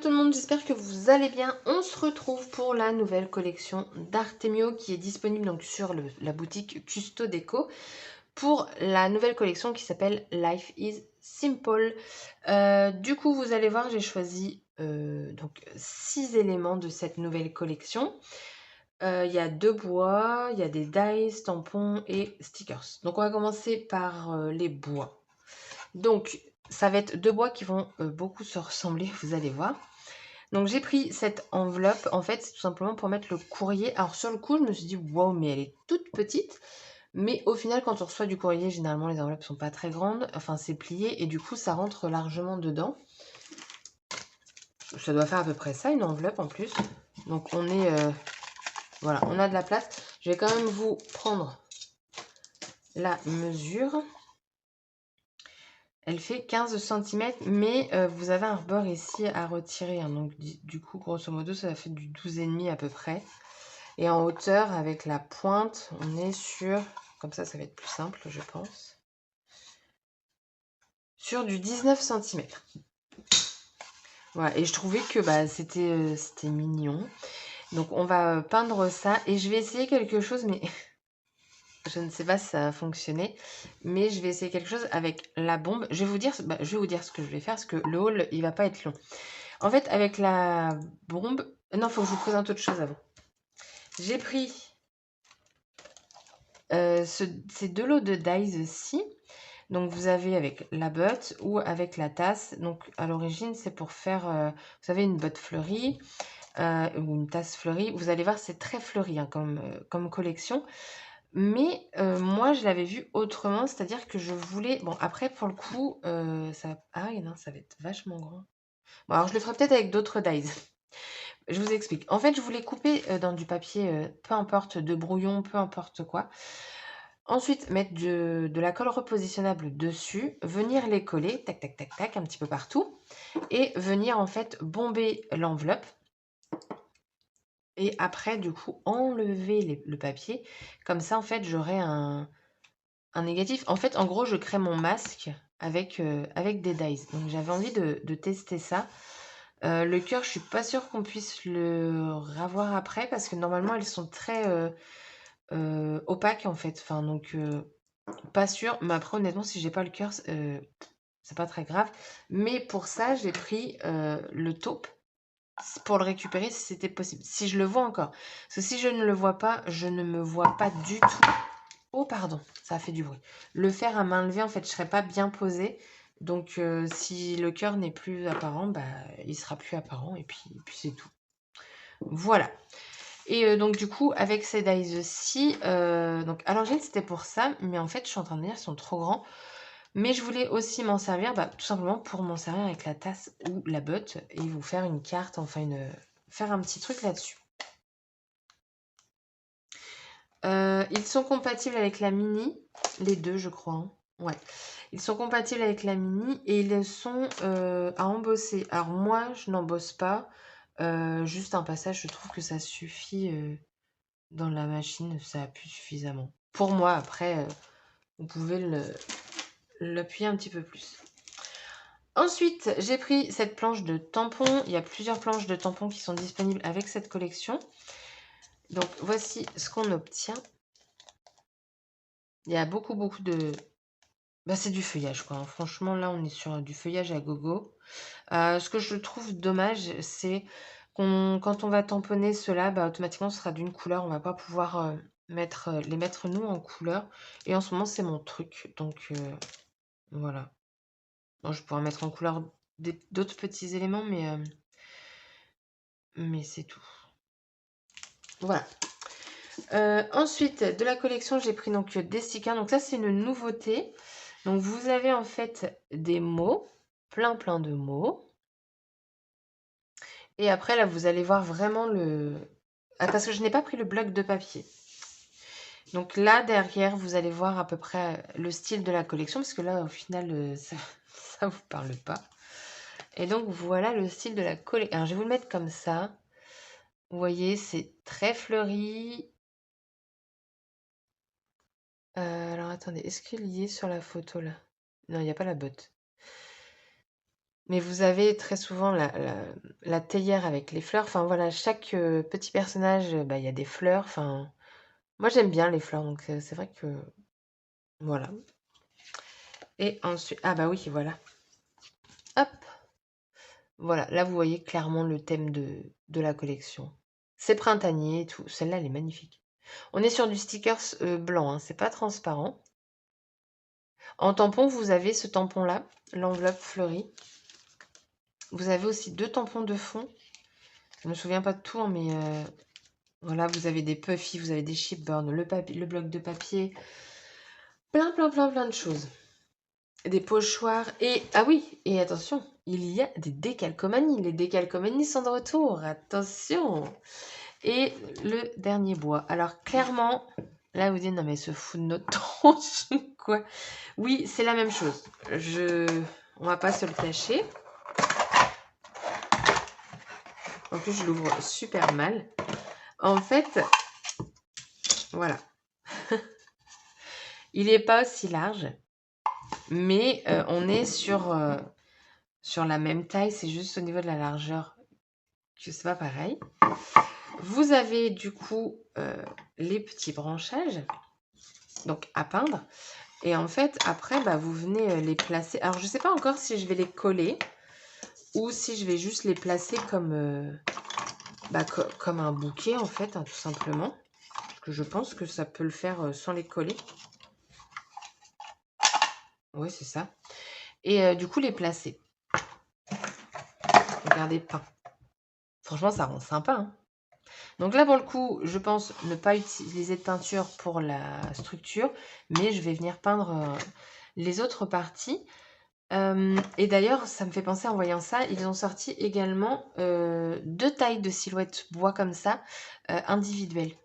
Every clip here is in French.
tout le monde, j'espère que vous allez bien. On se retrouve pour la nouvelle collection d'Artemio qui est disponible donc sur la boutique Custo Déco pour la nouvelle collection qui s'appelle Life is Simple. Du coup, vous allez voir, j'ai choisi donc 6 éléments de cette nouvelle collection. Il y a 2 bois, il y a des dies, tampons et stickers. Donc on va commencer par les bois. Donc ça va être 2 bois qui vont beaucoup se ressembler, vous allez voir. Donc j'ai pris cette enveloppe, en fait c'est tout simplement pour mettre le courrier. Alors sur le coup je me suis dit waouh, mais elle est toute petite. Mais au final quand on reçoit du courrier, généralement les enveloppes sont pas très grandes. Enfin c'est plié et du coup ça rentre largement dedans. Ça doit faire à peu près ça, une enveloppe en plus. Donc on est... voilà, on a de la place. Je vais quand même vous prendre la mesure. Elle fait 15 cm, mais vous avez un rebord ici à retirer. Hein, donc du coup, grosso modo, ça fait du 12,5 à peu près. Et en hauteur, avec la pointe, on est sur... Comme ça va être plus simple, je pense. Sur du 19 cm. Voilà, et je trouvais que c'était mignon. Donc on va peindre ça. Et je vais essayer quelque chose, mais... Je ne sais pas si ça va fonctionner, mais je vais essayer quelque chose avec la bombe. Je vais vous dire ce que je vais faire, parce que le haul, il va pas être long. En fait, avec la bombe... Non, il faut que je vous présente autre chose avant. J'ai pris ces 2 lots de dies-ci. Donc, vous avez avec la botte ou avec la tasse. Donc, à l'origine, c'est pour faire, vous savez, une botte fleurie ou une tasse fleurie. Vous allez voir, c'est très fleuri hein, comme collection. Mais moi, je l'avais vu autrement, c'est-à-dire que je voulais... Bon, après, pour le coup, ça... Ah oui, non, ça va être vachement grand. Bon, alors je le ferai peut-être avec d'autres dies. Je vous explique. En fait, je voulais couper dans du papier, peu importe, de brouillon, peu importe quoi. Ensuite, mettre de la colle repositionnable dessus, venir les coller, tac, tac, tac, tac, un petit peu partout. Et venir, en fait, bomber l'enveloppe. Et après, du coup, enlever le papier. Comme ça, en fait, j'aurai un négatif. En fait, en gros, je crée mon masque avec des dies. Donc, j'avais envie de tester ça. Le cœur, je suis pas sûre qu'on puisse le revoir après parce que normalement, elles sont très opaques en fait. Enfin, donc, pas sûr. Mais après, honnêtement, si j'ai pas le cœur, c'est pas très grave. Mais pour ça, j'ai pris le taupe pour le récupérer si c'était possible. Si je le vois encore. Parce que si je ne le vois pas, je ne me vois pas du tout. Oh pardon, ça a fait du bruit. Le faire à main levée, en fait, je serais pas bien posée. Donc si le cœur n'est plus apparent, bah, il sera plus apparent et puis c'est tout. Voilà. Et donc du coup, avec ces dies-ci, donc à l'origine c'était pour ça, mais en fait je suis en train de dire ils sont trop grands. Mais je voulais aussi m'en servir, tout simplement pour m'en servir avec la tasse ou la botte et vous faire une carte, enfin faire un petit truc là-dessus. Ils sont compatibles avec la mini, les deux je crois. Hein. Ouais. Ils sont compatibles avec la mini et ils sont à embosser. Alors moi, je n'embosse pas. Juste un passage, je trouve que ça suffit dans la machine, ça appuie suffisamment. Pour moi, après, vous pouvez l'appuyer un petit peu plus. Ensuite, j'ai pris cette planche de tampons. Il y a plusieurs planches de tampons qui sont disponibles avec cette collection. Donc, voici ce qu'on obtient. Il y a beaucoup de... c'est du feuillage, quoi. Hein. Franchement, là, on est sur du feuillage à gogo. Ce que je trouve dommage, c'est quand on va tamponner cela, automatiquement, ce sera d'une couleur. On va pas pouvoir les mettre, nous, en couleur. Et en ce moment, c'est mon truc. Donc, voilà. Bon, je pourrais mettre en couleur d'autres petits éléments, mais c'est tout. Voilà. Ensuite, de la collection, j'ai pris donc des stickers. Donc ça, c'est une nouveauté. Donc vous avez en fait des mots, plein de mots. Et après, là, vous allez voir vraiment le... Ah, parce que je n'ai pas pris le bloc de papier. Donc là, derrière, vous allez voir à peu près le style de la collection. Parce que là, au final, ça ne vous parle pas. Et donc, voilà le style de la collection. Alors, je vais vous le mettre comme ça. Vous voyez, c'est très fleuri. Alors, attendez, est-ce qu'il y est sur la photo, là? Non, il n'y a pas la botte. Mais vous avez très souvent la théière avec les fleurs. Enfin voilà, chaque petit personnage, bah, il y a des fleurs. Enfin, moi j'aime bien les fleurs, donc c'est vrai que voilà. Et ensuite, ah bah oui, voilà. Hop, voilà. Là, vous voyez clairement le thème de la collection. C'est printanier et tout. Celle-là, elle est magnifique. On est sur du stickers blanc, hein, c'est pas transparent. En tampon, vous avez ce tampon-là, l'enveloppe fleurie. Vous avez aussi 2 tampons de fond. Je me souviens pas de tout, hein, mais voilà, vous avez des puffy, vous avez des chipboards, le bloc de papier, plein de choses. Des pochoirs et ah oui, et attention, il y a des décalcomanies. Les décalcomanies sont de retour. Attention. Et le dernier bois. Alors clairement, là vous dites non mais elle se fout de notre tronche quoi. Oui, c'est la même chose. On va pas se le cacher. En plus, je l'ouvre super mal. En fait, voilà. Il n'est pas aussi large, mais on est sur la même taille. C'est juste au niveau de la largeur que c'est pas pareil. Vous avez du coup les petits branchages, donc à peindre. Et en fait, après, bah, vous venez les placer. Alors, je ne sais pas encore si je vais les coller ou si je vais juste les placer comme, comme un bouquet, en fait, hein, tout simplement. Parce que je pense que ça peut le faire sans les coller. Oui, c'est ça. Et du coup, les placer. Regardez, peint. Franchement, ça rend sympa, hein. Donc là, pour le coup, je pense ne pas utiliser de peinture pour la structure, mais je vais venir peindre les autres parties. Et d'ailleurs, ça me fait penser en voyant ça, ils ont sorti également 2 tailles de silhouettes bois comme ça, individuelles.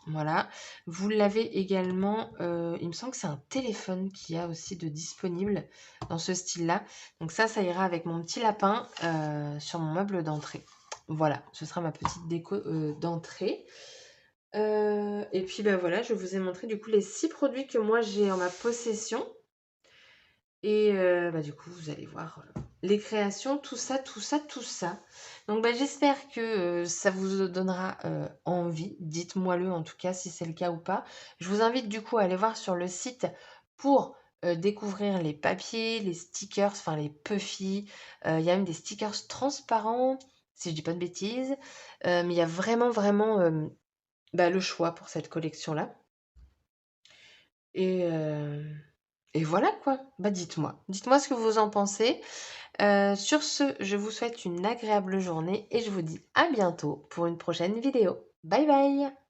Voilà. Vous l'avez également, il me semble que c'est un téléphone qui a aussi de disponible dans ce style-là. Donc ça ira avec mon petit lapin sur mon meuble d'entrée. Voilà, ce sera ma petite déco d'entrée. Et puis ben voilà, je vous ai montré du coup les 6 produits que moi j'ai en ma possession. Et bah, du coup, vous allez voir les créations, tout ça, tout ça, tout ça. Donc bah, j'espère que ça vous donnera envie. Dites-moi-le en tout cas si c'est le cas ou pas. Je vous invite du coup à aller voir sur le site pour découvrir les papiers, les stickers, enfin les puffy. Il y a même des stickers transparents, si je dis pas de bêtises. Mais il y a vraiment bah, le choix pour cette collection-là. Et, euh, et voilà quoi. Bah dites-moi. Dites-moi ce que vous en pensez. Sur ce, je vous souhaite une agréable journée et je vous dis à bientôt pour une prochaine vidéo. Bye bye!